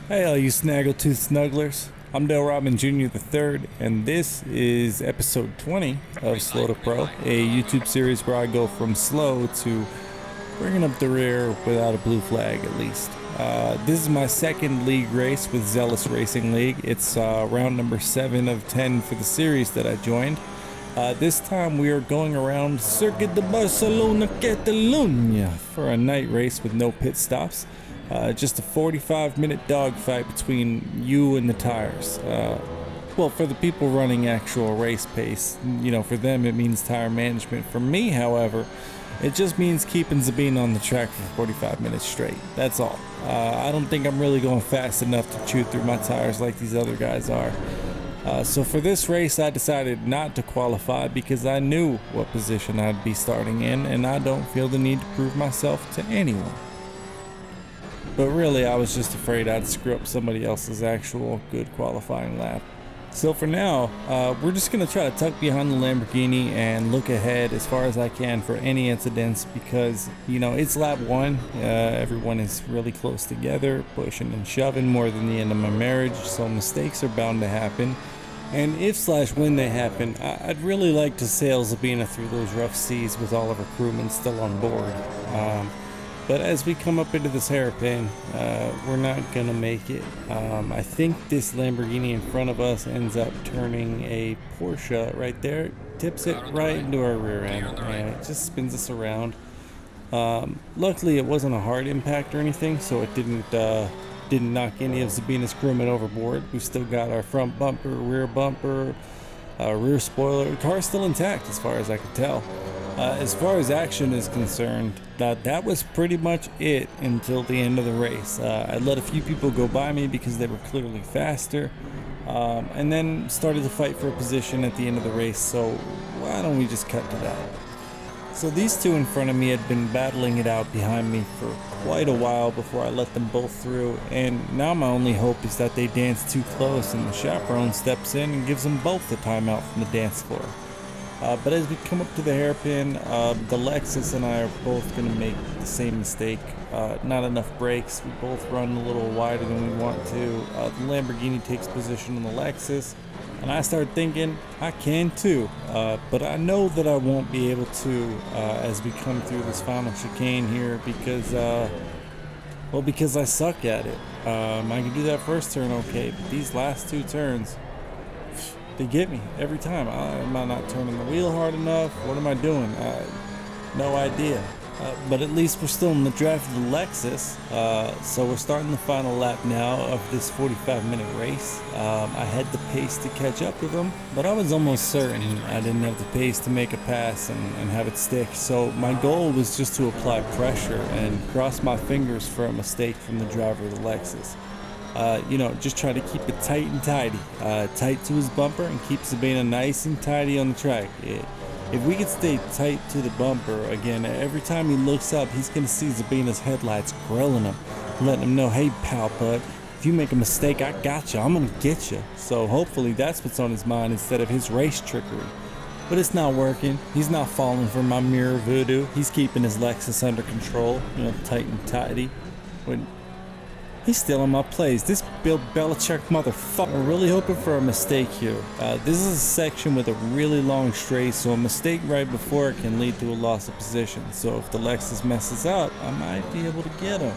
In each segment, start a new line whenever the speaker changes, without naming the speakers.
Hey all you snaggletooth snugglers, I'm Dale Robin Jr. the Third, and this is episode 20 of Slow to Pro, a YouTube series where I go from slow to bringing up the rear without a blue flag at least. This is my second league race with Zealous Racing League. It's round number 7 of 10 for the series that I joined. This time we are going around Circuit de Barcelona, Catalunya for a night race with no pit stops. Just a 45-minute dogfight between you and the tires. Well, for the people running actual race pace, you know, for them it means tire management. For me, however, it just means keeping Zabine on the track for 45 minutes straight. That's all. I don't think I'm really going fast enough to chew through my tires like these other guys are. So for this race, I decided not to qualify because I knew what position I'd be starting in, and I don't feel the need to prove myself to anyone. But really, I was just afraid I'd screw up somebody else's actual good qualifying lap. So for now, we're just going to try to tuck behind the Lamborghini and look ahead as far as I can for any incidents because, you know, it's lap 1. Everyone is really close together, pushing and shoving more than the end of my marriage, so mistakes are bound to happen. And if/when they happen, I'd really like to sail Zabina through those rough seas with all of her crewmen still on board. But as we come up into this hairpin, we're not going to make it. I think this Lamborghini in front of us ends up turning a Porsche right there. Tips it right into our rear end and it just spins us around. Luckily it wasn't a hard impact or anything, so it didn't knock any of Zabina's crewmen overboard. We still got our front bumper, rear bumper, rear spoiler. The car's still intact as far as I could tell. As far as action is concerned, that was pretty much it until the end of the race. I let a few people go by me because they were clearly faster, and then started to fight for a position at the end of the race, so why don't we just cut to that? So these two in front of me had been battling it out behind me for quite a while before I let them both through, and now my only hope is that they dance too close and the chaperone steps in and gives them both the timeout from the dance floor. But as we come up to the hairpin, the Lexus and I are both going to make the same mistake. Not enough brakes. We both run a little wider than we want to. The Lamborghini takes position on the Lexus, and I start thinking I can too. But I know that I won't be able to as we come through this final chicane here because I suck at it. I can do that first turn okay, but these last two turns, they get me every time. Am I not turning the wheel hard enough? What am I doing? No idea. But at least we're still in the draft of the Lexus. So we're starting the final lap now of this 45-minute race. I had the pace to catch up with them, but I was almost certain I didn't have the pace to make a pass and have it stick. So my goal was just to apply pressure and cross my fingers for a mistake from the driver of the Lexus. You know, just try to keep it tight and tidy, tight to his bumper and keep Zabina nice and tidy on the track. If we could stay tight to the bumper, again, every time he looks up, he's going to see Zabina's headlights grilling him, letting him know, hey, pal, bud, if you make a mistake, I got you. I'm going to get you. So hopefully that's what's on his mind instead of his race trickery. But it's not working. He's not falling for my mirror voodoo. He's keeping his Lexus under control, you know, tight and tidy. He's stealing my plays. This Bill Belichick motherfucker. We're really hoping for a mistake here. This is a section with a really long straight, so a mistake right before it can lead to a loss of position. So if the Lexus messes up, I might be able to get him.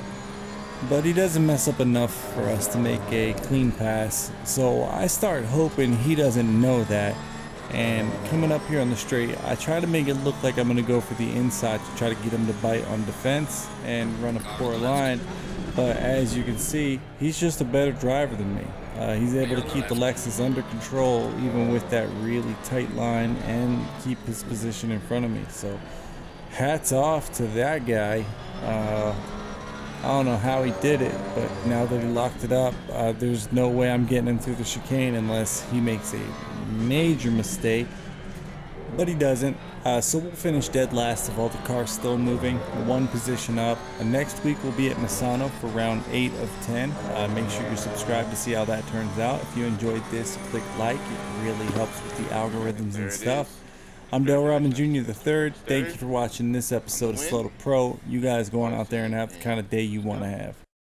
But he doesn't mess up enough for us to make a clean pass. So I start hoping he doesn't know that. And coming up here on the straight, I try to make it look like I'm going to go for the inside to try to get him to bite on defense and run a poor line. But as you can see, he's just a better driver than me. He's able to keep the Lexus under control even with that really tight line and keep his position in front of me. So hats off to that guy. I don't know how he did it, but now that he locked it up, there's no way I'm getting him through the chicane unless he makes a major mistake. But he doesn't. So we'll finish dead last of all the cars still moving, one position up. Next week we'll be at Misano for round 8 of 10. Make sure you're subscribed to see how that turns out. If you enjoyed this, click like. It really helps with the algorithms and stuff. I'm Dale Robin Jr. the Third. Thank you for watching this episode of Slow to Pro. You guys go on out there and have the kind of day you want to have.